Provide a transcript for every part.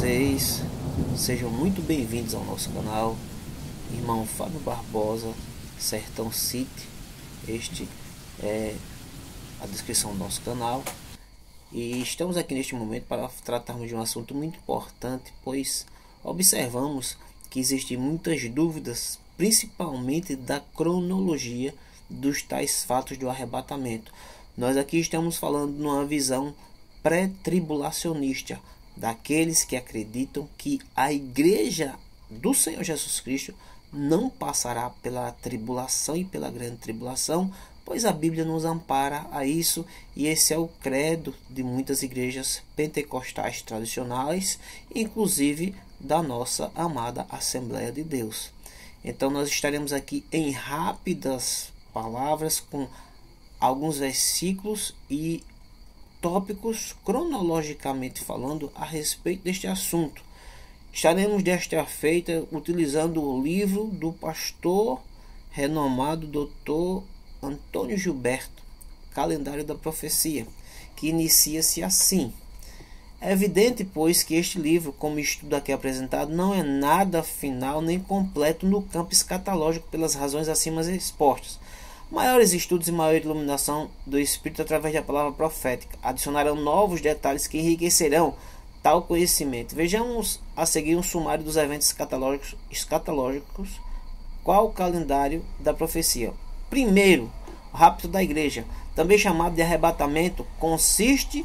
vocês? Sejam muito bem-vindos ao nosso canal. Irmão Fábio Barbosa, Sertão City. Este é a descrição do nosso canal. E estamos aqui neste momento para tratarmos de um assunto muito importante, pois observamos que existem muitas dúvidas, principalmente da cronologia dos tais fatos do arrebatamento. Nós aqui estamos falando de uma visão pré-tribulacionista, daqueles que acreditam que a igreja do Senhor Jesus Cristo não passará pela tribulação e pela grande tribulação, pois a Bíblia nos ampara a isso, e esse é o credo de muitas igrejas pentecostais tradicionais, inclusive da nossa amada Assembleia de Deus. Então nós estaremos aqui em rápidas palavras com alguns versículos e tópicos cronologicamente falando a respeito deste assunto. Estaremos desta feita utilizando o livro do pastor renomado Dr. Antônio Gilberto, Calendário da Profecia, que inicia-se assim: é evidente, pois, que este livro, como estudo aqui apresentado, não é nada final nem completo no campo escatológico pelas razões acima expostas. Maiores estudos e maior iluminação do Espírito através da palavra profética adicionarão novos detalhes que enriquecerão tal conhecimento. Vejamos a seguir um sumário dos eventos escatológicos. Qual o calendário da profecia? Primeiro, o rapto da igreja, também chamado de arrebatamento, consiste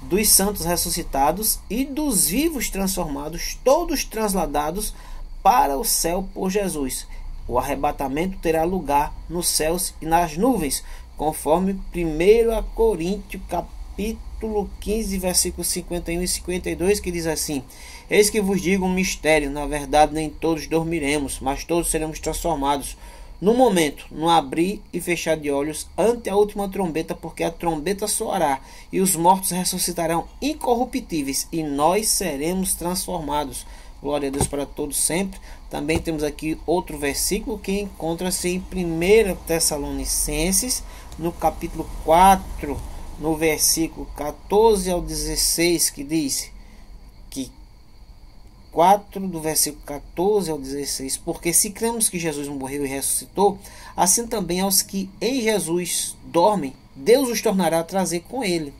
dos santos ressuscitados e dos vivos transformados, todos transladados para o céu por Jesus. O arrebatamento terá lugar nos céus e nas nuvens, conforme 1 Coríntios capítulo 15, versículos 51 e 52, que diz assim: eis que vos digo um mistério, na verdade nem todos dormiremos, mas todos seremos transformados no momento, no abrir e fechar de olhos, ante a última trombeta, porque a trombeta soará, e os mortos ressuscitarão incorruptíveis, e nós seremos transformados. Glória a Deus para todos sempre. Também temos aqui outro versículo que encontra-se em 1 Tessalonicenses, no capítulo 4, no versículo 14 ao 16, que diz que 4 do versículo 14 ao 16, porque se cremos que Jesus morreu e ressuscitou, assim também aos que em Jesus dormem, Deus os tornará a trazer com ele.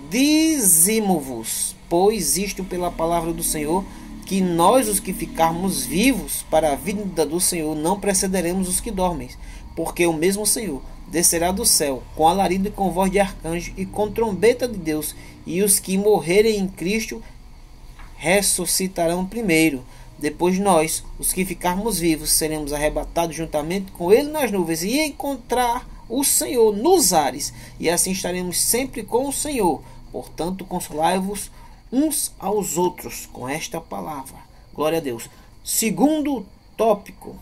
Dizimo-vos, pois isto pela palavra do Senhor, que nós, os que ficarmos vivos para a vinda do Senhor, não precederemos os que dormem, porque o mesmo Senhor descerá do céu com alarido e com voz de arcanjo e com trombeta de Deus, e os que morrerem em Cristo ressuscitarão primeiro. Depois nós, os que ficarmos vivos, seremos arrebatados juntamente com ele nas nuvens e encontrar o Senhor nos ares, e assim estaremos sempre com o Senhor. Portanto, consolai-vos uns aos outros com esta palavra. Glória a Deus. Segundo tópico: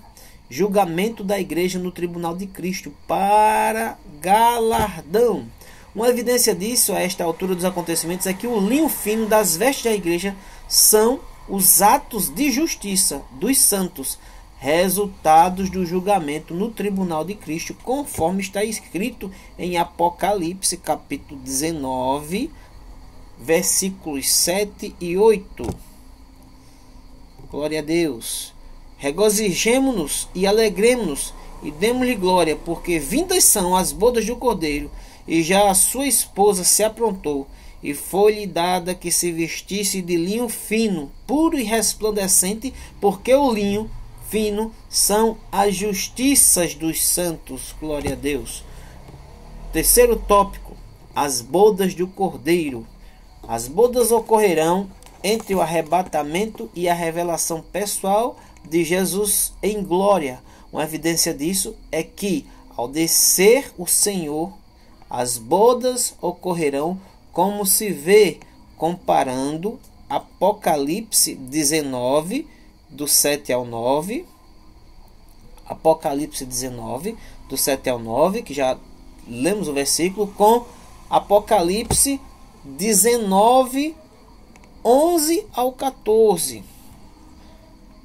julgamento da igreja no tribunal de Cristo para galardão. Uma evidência disso a esta altura dos acontecimentos é que o linho fino das vestes da igreja são os atos de justiça dos santos, resultados do julgamento no tribunal de Cristo, conforme está escrito em Apocalipse capítulo 19, versículos 7 e 8. Glória a Deus. Regozijemo-nos e alegremo-nos e demos-lhe glória, porque vindas são as bodas do Cordeiro, e já a sua esposa se aprontou, e foi-lhe dada que se vestisse de linho fino, puro e resplandecente, porque o linho fino são as justiças dos santos. Glória a Deus. Terceiro tópico: as bodas do Cordeiro. As bodas ocorrerão entre o arrebatamento e a revelação pessoal de Jesus em glória. Uma evidência disso é que, ao descer o Senhor, as bodas ocorrerão como se vê comparando Apocalipse 19, do 7 ao 9. Apocalipse 19, do 7 ao 9, que já lemos o versículo, com Apocalipse 19, 11 ao 14.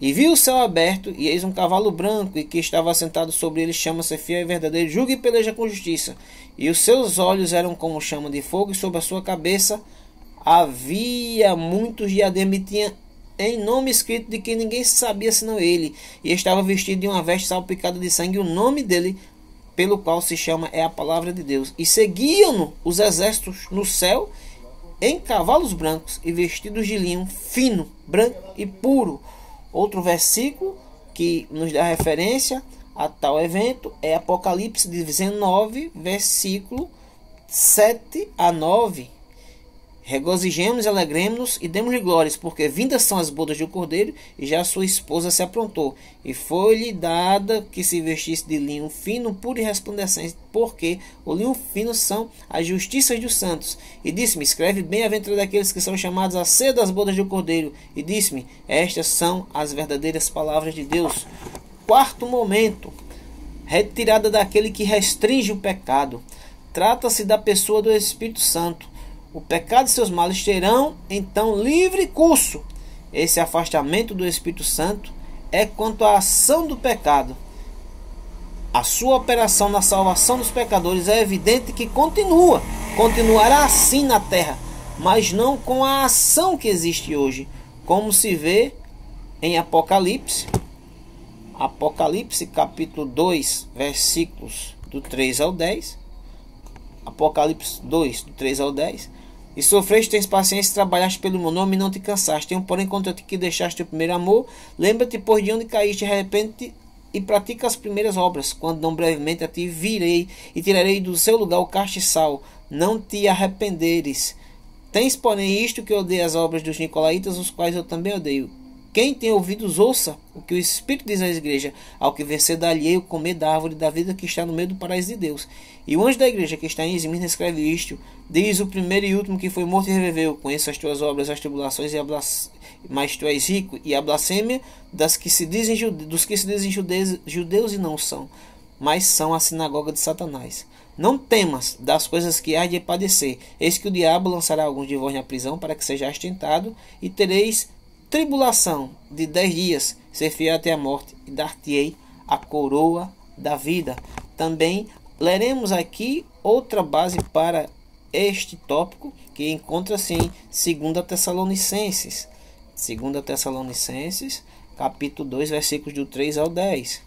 E vi o céu aberto, e eis um cavalo branco, e que estava sentado sobre ele chama-se Fiel e Verdadeiro, julga e peleja com justiça. E os seus olhos eram como chama de fogo, e sobre a sua cabeça havia muitos diademas e tinha em nome escrito de que ninguém sabia senão ele, e estava vestido de uma veste salpicada de sangue, o nome dele, pelo qual se chama, é a palavra de Deus. E seguiam-no os exércitos no céu em cavalos brancos e vestidos de linho fino, branco e puro. Outro versículo que nos dá referência a tal evento é Apocalipse 19, versículo 7 a 9. Regozijemos e alegremos-nos e demos-lhe glórias, porque vindas são as bodas do Cordeiro, e já sua esposa se aprontou. E foi-lhe dada que se vestisse de linho fino, puro e resplandecente, porque o linho fino são as justiças dos santos. E disse-me, escreve bem-aventurado daqueles que são chamados a ser das bodas do Cordeiro. E disse-me, estas são as verdadeiras palavras de Deus. Quarto momento, retirada daquele que restringe o pecado. Trata-se da pessoa do Espírito Santo. O pecado e seus males terão então livre curso. Esse afastamento do Espírito Santo é quanto à ação do pecado. A sua operação na salvação dos pecadores é evidente que continuará assim na terra, mas não com a ação que existe hoje, como se vê em Apocalipse capítulo 2, versículos do 3 ao 10. Apocalipse 2, do 3 ao 10. E sofreste, tens paciência, trabalhaste pelo meu nome e não te cansaste. Tenho, porém, contra ti que deixaste o primeiro amor. Lembra-te, pois, de onde caíste, arrepende-te e pratica as primeiras obras. Quando não brevemente a ti virei e tirarei do seu lugar o castiçal, não te arrependeres. Tens, porém, isto que odeia as obras dos nicolaítas, os quais eu também odeio. Quem tem ouvidos, ouça o que o Espírito diz à igreja. Ao que vencer, dar-lhe-ei o comer da árvore da vida que está no meio do paraíso de Deus. E o anjo da igreja que está em Esmirna escreve isto. Diz o primeiro e último que foi morto e reviveu. Conheço as tuas obras, as tribulações, mas tu és rico. E a blasfêmia dos que se dizem judeus e não são, mas são a sinagoga de Satanás. Não temas das coisas que há de padecer. Eis que o diabo lançará alguns de vós na prisão, para que sejais tentado, e tereis tribulação de 10 dias, ser fiel até a morte, e dar-te-ei a coroa da vida. Também leremos aqui outra base para este tópico, que encontra-se em 2 Tessalonicenses. 2 Tessalonicenses, capítulo 2, versículos do 3 ao 10,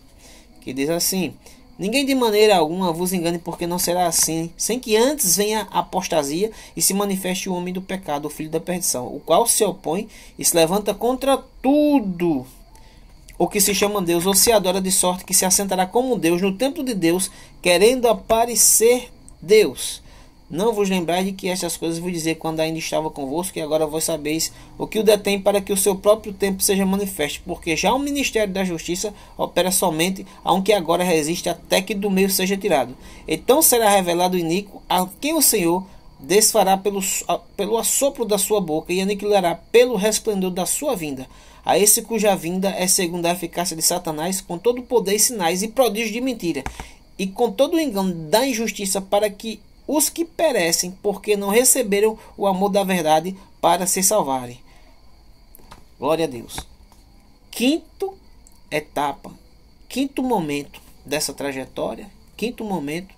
que diz assim: ninguém de maneira alguma vos engane, porque não será assim, sem que antes venha a apostasia e se manifeste o homem do pecado, o filho da perdição, o qual se opõe e se levanta contra tudo o que se chama Deus, ou se adora, de sorte que se assentará como Deus no templo de Deus, querendo aparecer Deus. Não vos lembrais de que estas coisas vos dizer quando ainda estava convosco, e agora vós sabeis o que o detém, para que o seu próprio tempo seja manifesto, porque já o ministério da justiça opera somente a um que agora resiste, até que do meio seja tirado. Então será revelado o iníquo, a quem o Senhor desfará pelo assopro da sua boca, e aniquilará pelo resplendor da sua vinda. A esse cuja vinda é segundo a eficácia de Satanás, com todo o poder e sinais e prodígios de mentira, e com todo o engano da injustiça, para que os que perecem, porque não receberam o amor da verdade, para se salvarem. Glória a Deus. Quinto etapa, quinto momento dessa trajetória, quinto momento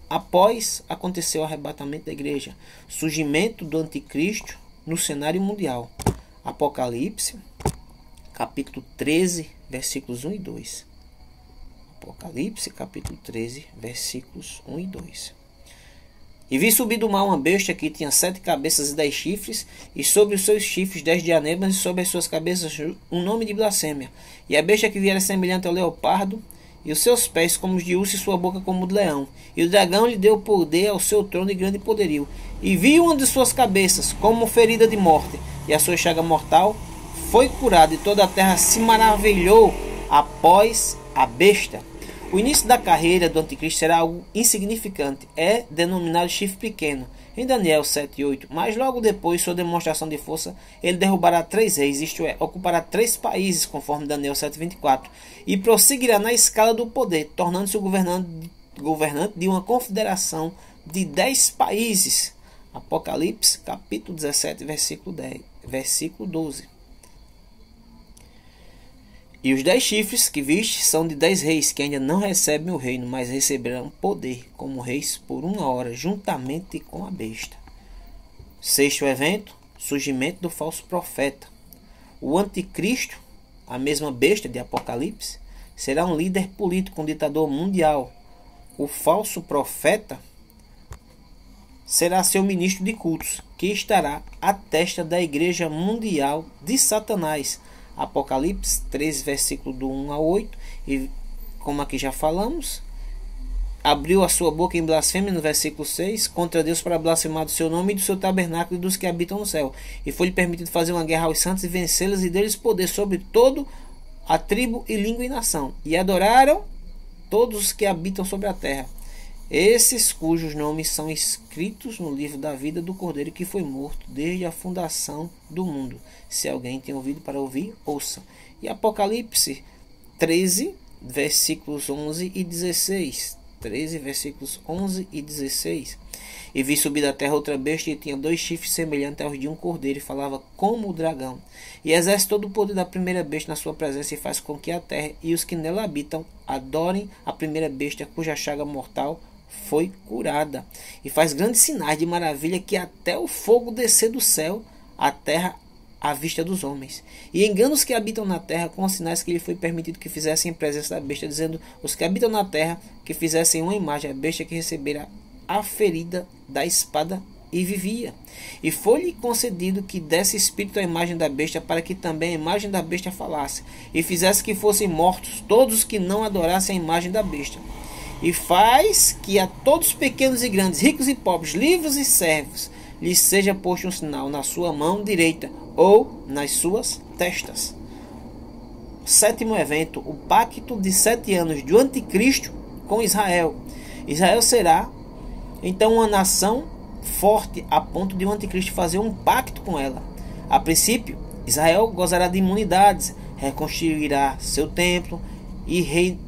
após acontecer o arrebatamento da igreja, surgimento do anticristo no cenário mundial. Apocalipse, capítulo 13, versículos 1 e 2. Apocalipse, capítulo 13, versículos 1 e 2. E vi subir do mar uma besta que tinha 7 cabeças e 10 chifres, e sobre os seus chifres 10 diademas, e sobre as suas cabeças um nome de blasfêmia. E a besta que viera semelhante ao leopardo, e os seus pés como os de urso, e sua boca como de leão. E o dragão lhe deu poder ao seu trono e grande poderio. E vi uma de suas cabeças como ferida de morte, e a sua chaga mortal foi curada, e toda a terra se maravilhou após a besta. O início da carreira do anticristo será algo insignificante, é denominado chifre pequeno, em Daniel 7:8, mas logo depois sua demonstração de força, ele derrubará 3 reis, isto é, ocupará 3 países, conforme Daniel 7:24, e prosseguirá na escala do poder, tornando-se o governante de uma confederação de 10 países. Apocalipse, capítulo 17, versículo 12. E os 10 chifres que viste são de 10 reis, que ainda não recebem o reino, mas receberão poder como reis por 1 hora, juntamente com a besta. Sexto evento, surgimento do falso profeta. O anticristo, a mesma besta de Apocalipse, será um líder político, um ditador mundial. O falso profeta será seu ministro de cultos, que estará à testa da igreja mundial de Satanás. Apocalipse 13, versículo do 1 ao 8. E como aqui já falamos, abriu a sua boca em blasfêmia no versículo 6, contra Deus para blasfemar do seu nome e do seu tabernáculo e dos que habitam no céu. E foi-lhe permitido fazer uma guerra aos santos e vencê-los e deles poder sobre todo a tribo e língua e nação. E adoraram todos os que habitam sobre a terra. Esses cujos nomes são escritos no livro da vida do Cordeiro que foi morto desde a fundação do mundo. Se alguém tem ouvido para ouvir, ouça. E Apocalipse 13, versículos 11 e 16. 13, versículos 11 e 16. E vi subir da terra outra besta e tinha 2 chifres semelhantes aos de um cordeiro e falava como o dragão. E exerce todo o poder da primeira besta na sua presença e faz com que a terra e os que nela habitam adorem a primeira besta cuja chaga mortal foi curada. E faz grandes sinais de maravilha que até o fogo descer do céu à terra à vista dos homens. E engana os que habitam na terra com os sinais que lhe foi permitido que fizessem em presença da besta, dizendo os que habitam na terra que fizessem uma imagem à besta que recebera a ferida da espada e vivia. E foi-lhe concedido que desse espírito à imagem da besta, para que também a imagem da besta falasse, e fizesse que fossem mortos todos os que não adorassem a imagem da besta. E faz que a todos pequenos e grandes, ricos e pobres, livres e servos, lhes seja posto um sinal na sua mão direita ou nas suas testas. Sétimo evento, o pacto de 7 anos do anticristo com Israel. Israel será então uma nação forte a ponto de o anticristo fazer um pacto com ela. A princípio, Israel gozará de imunidades, reconstruirá seu templo e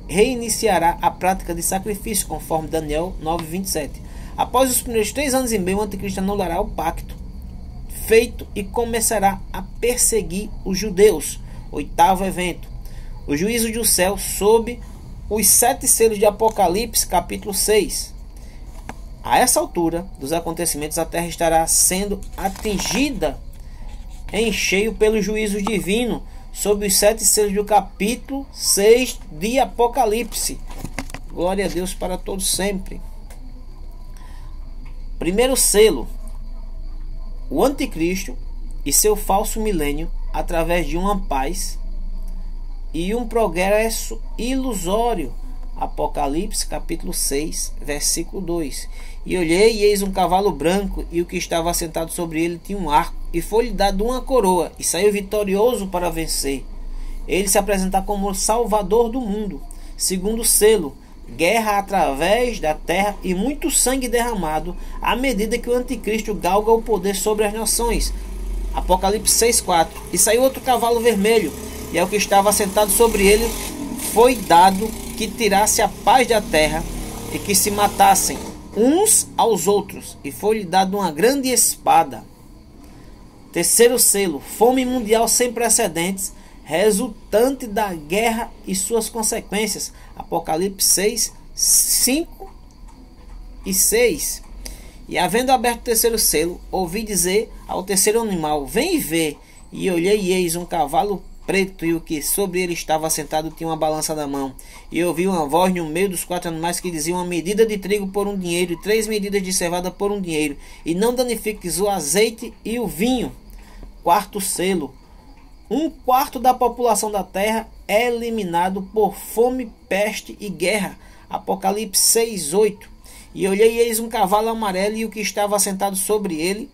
reiniciará a prática de sacrifício, conforme Daniel 9:27. Após os primeiros 3 anos e meio, o anticristo anulará o pacto feito e começará a perseguir os judeus. Oitavo evento, o juízo do céu sob os 7 selos de Apocalipse, capítulo 6. A essa altura dos acontecimentos, a terra estará sendo atingida em cheio pelo juízo divino sob os 7 selos do capítulo 6 de Apocalipse. Glória a Deus para todos sempre. Primeiro selo, o anticristo e seu falso milênio através de uma paz e um progresso ilusório. Apocalipse capítulo 6, versículo 2. E olhei, e eis um cavalo branco, e o que estava assentado sobre ele tinha um arco, e foi-lhe dado uma coroa, e saiu vitorioso para vencer. Ele se apresentar como o Salvador do mundo. Segundo selo, guerra através da terra e muito sangue derramado, à medida que o anticristo galga o poder sobre as nações. Apocalipse 6:4. E saiu outro cavalo vermelho, e ao que estava assentado sobre ele foi dado que tirasse a paz da terra e que se matassem uns aos outros, e foi-lhe dado uma grande espada. Terceiro selo, fome mundial sem precedentes, resultante da guerra e suas consequências. Apocalipse 6, 5 e 6. E havendo aberto o terceiro selo, ouvi dizer ao terceiro animal: vem e vê. E olhei, e eis um cavalo preto, e o que sobre ele estava sentado tinha uma balança na mão. E ouvi uma voz no meio dos 4 animais que dizia: uma medida de trigo por 1 dinheiro, e 3 medidas de cevada por 1 dinheiro, e não danifiques o azeite e o vinho. Quarto selo, 1/4 da população da terra é eliminado por fome, peste e guerra. Apocalipse 6:8. E olhei, e eis um cavalo amarelo, e o que estava sentado sobre ele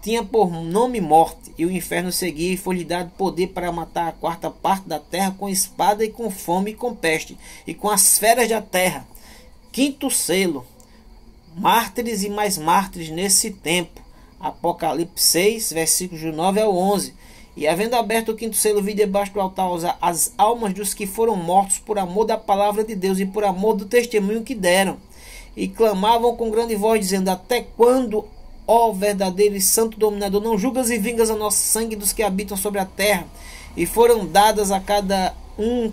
tinha por nome morte, e o inferno seguia, e foi-lhe dado poder para matar a 4ª parte da terra com espada e com fome e com peste, e com as feras da terra. Quinto selo, mártires e mais mártires nesse tempo. Apocalipse 6, versículos 9 ao 11. E havendo aberto o 5º selo, vi debaixo do altar as almas dos que foram mortos por amor da palavra de Deus e por amor do testemunho que deram. E clamavam com grande voz, dizendo: até quando, ó verdadeiro e santo dominador, não julgas e vingas a nosso sangue dos que habitam sobre a terra? E foram dadas a cada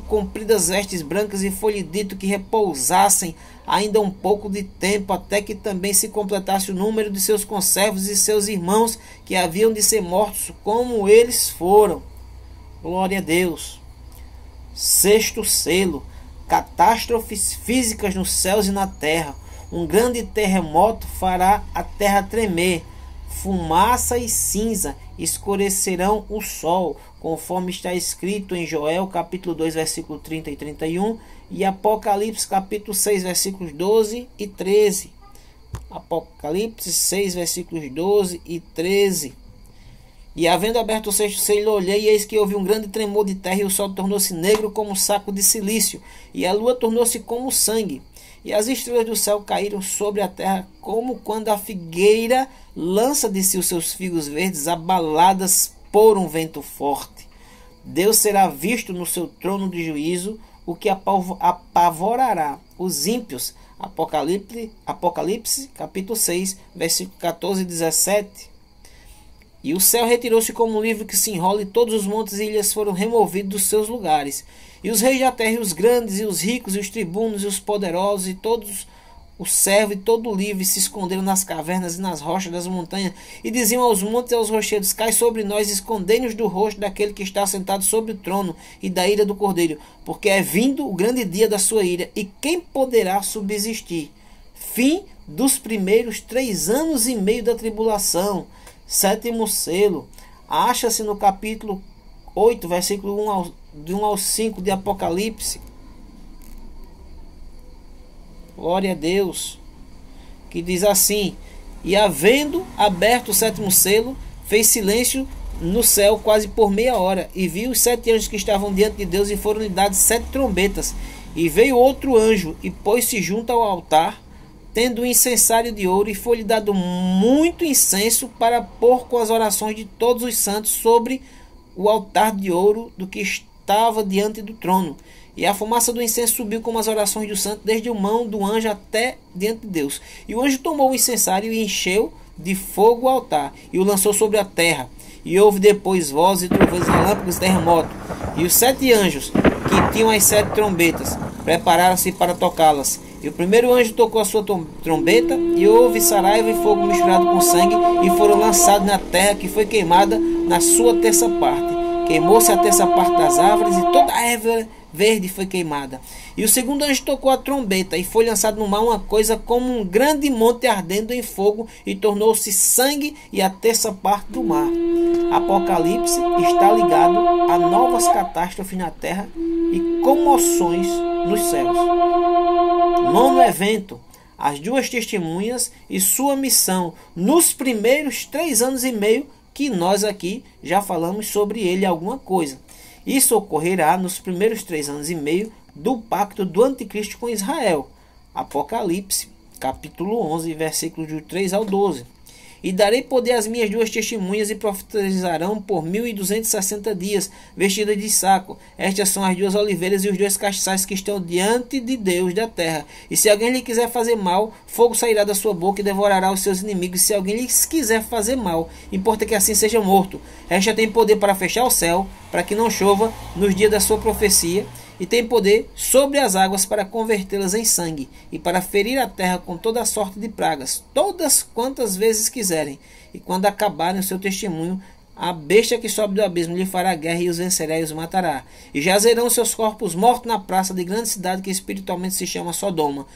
compridas vestes brancas, e foi-lhe dito que repousassem ainda um pouco de tempo, até que também se completasse o número de seus conservos e seus irmãos, que haviam de ser mortos como eles foram. Glória a Deus. Sexto selo. Catástrofes físicas nos céus e na terra. Um grande terremoto fará a terra tremer. Fumaça e cinza escurecerão o sol, conforme está escrito em Joel capítulo 2, versículo 30 e 31, e Apocalipse capítulo 6, versículos 12 e 13. Apocalipse 6, versículos 12 e 13. E havendo aberto o sexto selo, olhei, e eis que houve um grande tremor de terra, e o sol tornou-se negro como um saco de cilício, e a lua tornou-se como sangue, e as estrelas do céu caíram sobre a terra, como quando a figueira lança de si os seus figos verdes, abaladas por um vento forte. Deus será visto no seu trono de juízo, o que apavorará os ímpios. Apocalipse capítulo 6, versículo 14 e 17. E o céu retirou-se como um livro que se enrola, e todos os montes e ilhas foram removidos dos seus lugares. E os reis da terra, e os grandes, e os ricos, e os tribunos, e os poderosos, e todos o servo, e todo o livre, se esconderam nas cavernas e nas rochas das montanhas, e diziam aos montes e aos rochedos: cai sobre nós, escondei-nos do rosto daquele que está sentado sobre o trono, e da ira do Cordeiro, porque é vindo o grande dia da sua ira, e quem poderá subsistir? Fim dos primeiros 3 anos e meio da tribulação. Sétimo selo. Acha-se no capítulo 8, versículo 1 ao 5 de Apocalipse. Glória a Deus. Que diz assim: e havendo aberto o sétimo selo, fez silêncio no céu quase por meia hora, e viu os 7 anjos que estavam diante de Deus, e foram-lhe dadas 7 trombetas. E veio outro anjo, e pôs-se junto ao altar, tendo um incensário de ouro, e foi-lhe dado muito incenso para pôr com as orações de todos os santos sobre o altar de ouro do que estava diante do trono. E a fumaça do incenso subiu como as orações do santo, desde a mão do anjo até diante de Deus. E o anjo tomou o incensário e encheu de fogo o altar, e o lançou sobre a terra. E houve depois vozes e trovões, relâmpagos e terremoto. E os 7 anjos, que tinham as 7 trombetas, prepararam-se para tocá-las. E o primeiro anjo tocou a sua trombeta, e houve saraiva e fogo misturado com sangue, e foram lançados na terra, que foi queimada na sua terça parte. Queimou-se a terça parte das árvores, e toda a erva verde foi queimada. E o segundo anjo tocou a trombeta, e foi lançado no mar uma coisa como um grande monte ardendo em fogo, e tornou-se sangue e a terça parte do mar. Apocalipse está ligado a novas catástrofes na terra e comoções nos céus. Nono evento: as 2 testemunhas e sua missão nos primeiros 3 anos e meio, que nós aqui já falamos sobre ele alguma coisa. Isso ocorrerá nos primeiros 3 anos e meio do pacto do anticristo com Israel. Apocalipse capítulo 11, versículos de 3 ao 12. E darei poder às minhas 2 testemunhas, e profetizarão por 1260 dias, vestidas de saco. Estas são as 2 oliveiras e os 2 castiçais que estão diante de Deus da terra. E se alguém lhe quiser fazer mal, fogo sairá da sua boca e devorará os seus inimigos. E se alguém lhes quiser fazer mal, importa que assim seja morto. Esta tem poder para fechar o céu, para que não chova nos dias da sua profecia, e tem poder sobre as águas para convertê-las em sangue, e para ferir a terra com toda a sorte de pragas, todas quantas vezes quiserem. E quando acabarem o seu testemunho, a besta que sobe do abismo lhe fará guerra, e os vencerá e os matará. E jazerão seus corpos mortos na praça de grande cidade, que espiritualmente se chama Sodoma,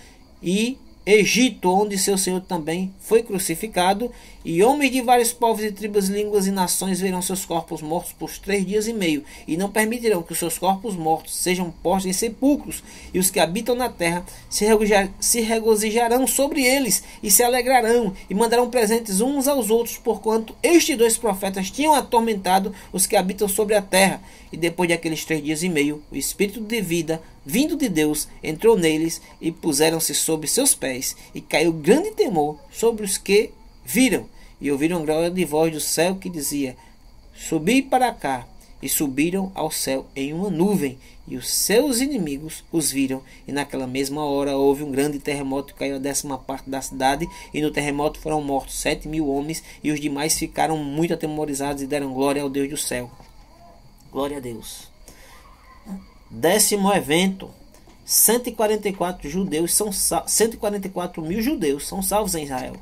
e Egito, onde seu Senhor também foi crucificado. E homens de vários povos e tribos, línguas e nações verão seus corpos mortos por 3 dias e meio, e não permitirão que os seus corpos mortos sejam postos em sepulcros. E os que habitam na terra se regozijarão sobre eles, e se alegrarão, e mandarão presentes uns aos outros, porquanto estes 2 profetas tinham atormentado os que habitam sobre a terra. E depois daqueles 3 dias e meio, o Espírito de vida, vindo de Deus, entrou neles, e puseram-se sobre seus pés, e caiu grande temor sobre os que viram. E ouviram grande voz do céu que dizia: subi para cá. E subiram ao céu em uma nuvem, e os seus inimigos os viram. E naquela mesma hora houve um grande terremoto, e caiu a 10ª parte da cidade, e no terremoto foram mortos 7.000 homens, e os demais ficaram muito atemorizados, e deram glória ao Deus do céu. Glória a Deus. 10º evento, 144 mil judeus são salvos em Israel.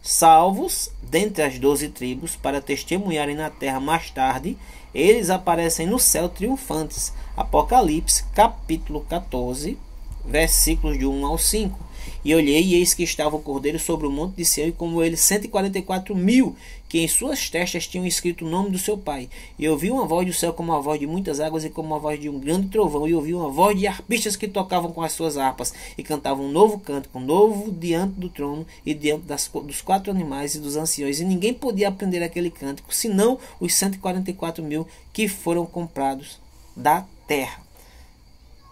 Salvos dentre as 12 tribos para testemunharem na terra mais tarde, eles aparecem no céu triunfantes. Apocalipse, capítulo 14, versículos de 1 ao 5. E olhei, e eis que estava o Cordeiro sobre o monte de Sião, e como ele 144 mil, que em suas testas tinham escrito o nome do seu Pai. E ouvi uma voz do céu como a voz de muitas águas, e como a voz de um grande trovão. E ouvi uma voz de arpistas que tocavam com as suas harpas, e cantavam um novo cântico, novo diante do trono, e diante dos 4 animais e dos anciões. E ninguém podia aprender aquele cântico, senão os 144 mil que foram comprados da terra.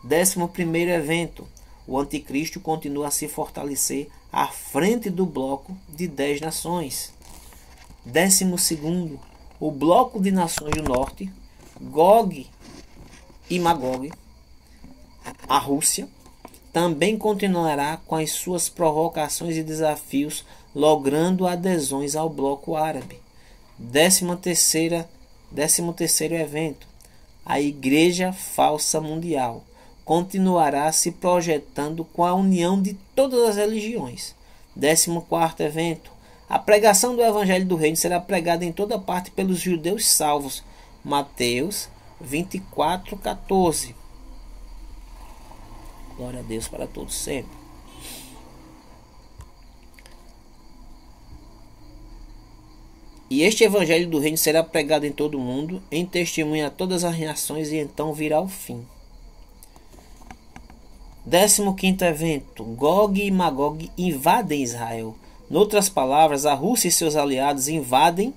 11º evento. O anticristo continua a se fortalecer à frente do bloco de 10 nações. 12º, o bloco de nações do norte, Gog e Magog, a Rússia, também continuará com as suas provocações e desafios, logrando adesões ao bloco árabe. 13º evento, a Igreja Falsa Mundial continuará se projetando com a união de todas as religiões. 14º evento. A pregação do Evangelho do Reino será pregada em toda parte pelos judeus salvos. Mateus 24:14. Glória a Deus para todos sempre. E este Evangelho do Reino será pregado em todo o mundo, em testemunho a todas as nações, e então virá o fim. 15º evento. Gog e Magog invadem Israel. Noutras palavras, a Rússia e seus aliados invadem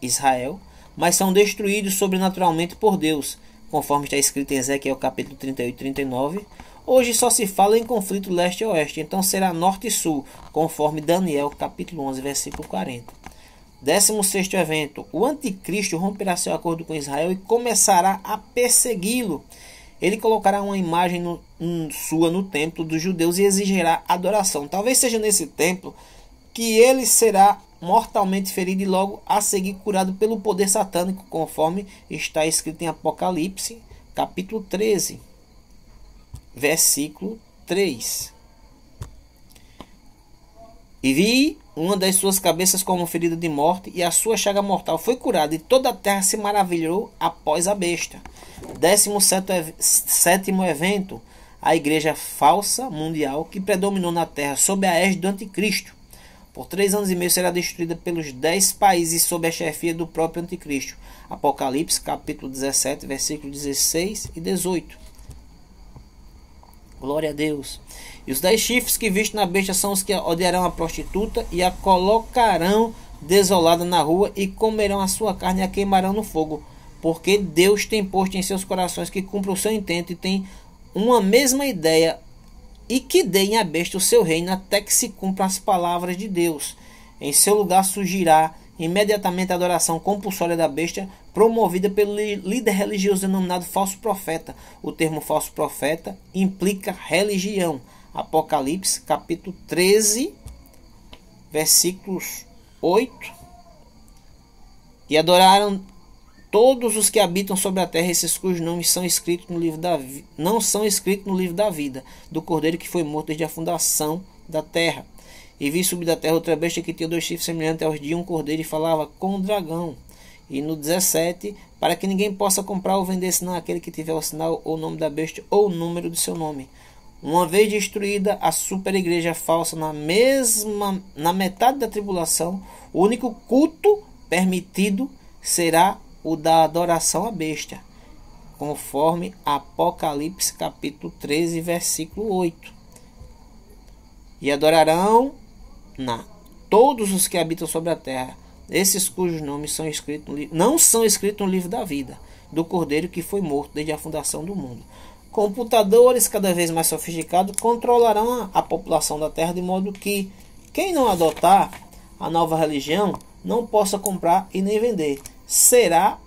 Israel, mas são destruídos sobrenaturalmente por Deus, conforme está escrito em Ezequiel capítulo 38 e 39. Hoje só se fala em conflito leste e oeste, então será norte e sul, conforme Daniel capítulo 11, versículo 40. 16º evento. O anticristo romperá seu acordo com Israel e começará a persegui-lo. Ele colocará uma imagem sua no templo dos judeus e exigirá adoração. Talvez seja nesse templo que ele será mortalmente ferido e logo a seguir curado pelo poder satânico, conforme está escrito em Apocalipse, capítulo 13, versículo 3. E vi uma das suas cabeças como ferida de morte, e a sua chaga mortal foi curada, e toda a terra se maravilhou após a besta. 17º evento. A igreja falsa mundial que predominou na terra sob a égide do anticristo. Por 3 anos e meio será destruída pelos 10 países sob a chefia do próprio anticristo. Apocalipse capítulo 17, versículos 16 e 18. Glória a Deus. E os 10 chifres que viste na besta são os que odiarão a prostituta e a colocarão desolada na rua, e comerão a sua carne e a queimarão no fogo. Porque Deus tem posto em seus corações que cumpra o seu intento, e tem uma mesma ideia, e que deem à besta o seu reino até que se cumpram as palavras de Deus. Em seu lugar surgirá imediatamente a adoração compulsória da besta, promovida pelo líder religioso denominado falso profeta. O termo falso profeta implica religião. Apocalipse capítulo 13, versículos 8. E adoraram todos os que habitam sobre a terra, esses cujos nomes são escritos no livro não são escritos no livro da vida do Cordeiro que foi morto desde a fundação da terra. E vi subir da terra outra besta que tinha 2 chifres semelhantes aos de um cordeiro, e falava com o dragão. E no 17, para que ninguém possa comprar ou vender, senão aquele que tiver o sinal ou o nome da besta ou o número do seu nome. Uma vez destruída a super igreja falsa na metade da tribulação, o único culto permitido será o da adoração à besta, conforme Apocalipse capítulo 13, versículo 8. E adorarão todos os que habitam sobre a terra, esses cujos nomes não são escritos no livro da vida do Cordeiro que foi morto desde a fundação do mundo. Computadores cada vez mais sofisticados controlarão a população da terra, de modo que quem não adotar a nova religião não possa comprar e nem vender. Será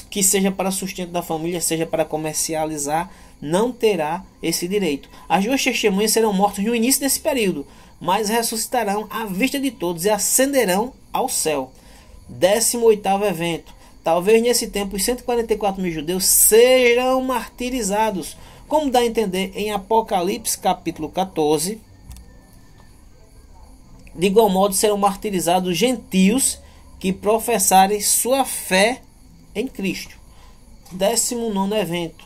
que seja para sustento da família, seja para comercializar, não terá esse direito. As 2 testemunhas serão mortas no início desse período, mas ressuscitarão à vista de todos e ascenderão ao céu. 18º evento. Talvez nesse tempo os 144 mil judeus serão martirizados, como dá a entender em Apocalipse capítulo 14. De igual modo serão martirizados gentios que professarem sua fé em Cristo. 19º evento.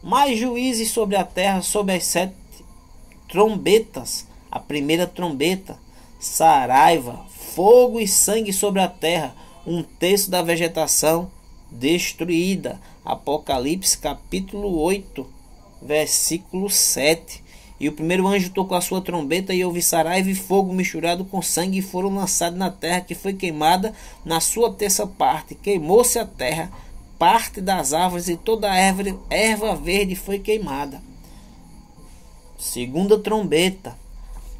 Mais juízes sobre a terra, sob as 7 trombetas. A primeira trombeta, saraiva, fogo e sangue sobre a terra, 1/3 da vegetação destruída. Apocalipse capítulo 8, versículo 7. E o primeiro anjo tocou a sua trombeta, e houve saraiva e fogo misturado com sangue, e foram lançados na terra, que foi queimada na sua terça parte. Queimou-se a terra, parte das árvores, e toda a erva verde foi queimada. Segunda trombeta.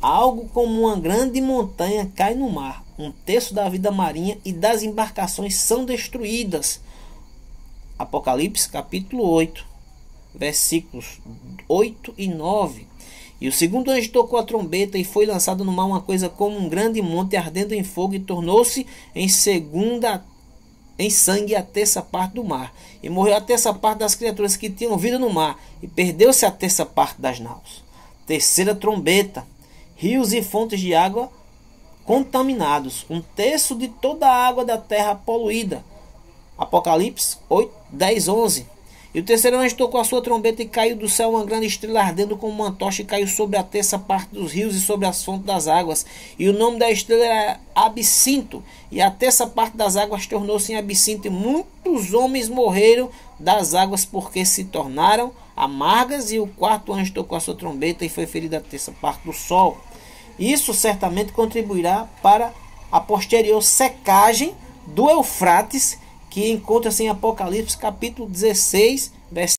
Algo como uma grande montanha cai no mar. 1/3 da vida marinha e das embarcações são destruídas. Apocalipse capítulo 8, versículos 8 e 9. E o segundo anjo tocou a trombeta, e foi lançado no mar uma coisa como um grande monte ardendo em fogo, e tornou-se em sangue a terça parte do mar. E morreu a terça parte das criaturas que tinham vida no mar, e perdeu-se a terça parte das naus. Terceira trombeta. Rios e fontes de água contaminados. 1/3 de toda a água da terra poluída. Apocalipse 8, 10, 11. E o terceiro anjo tocou a sua trombeta, e caiu do céu uma grande estrela ardendo como uma tocha, e caiu sobre a terça parte dos rios e sobre as fontes das águas. E o nome da estrela era Absinto, e a terça parte das águas tornou-se em absinto, e muitos homens morreram das águas, porque se tornaram amargas. E o quarto anjo tocou a sua trombeta, e foi ferida a terça parte do sol. Isso certamente contribuirá para a posterior secagem do Eufrates, que encontra-se em Apocalipse capítulo 16, versículo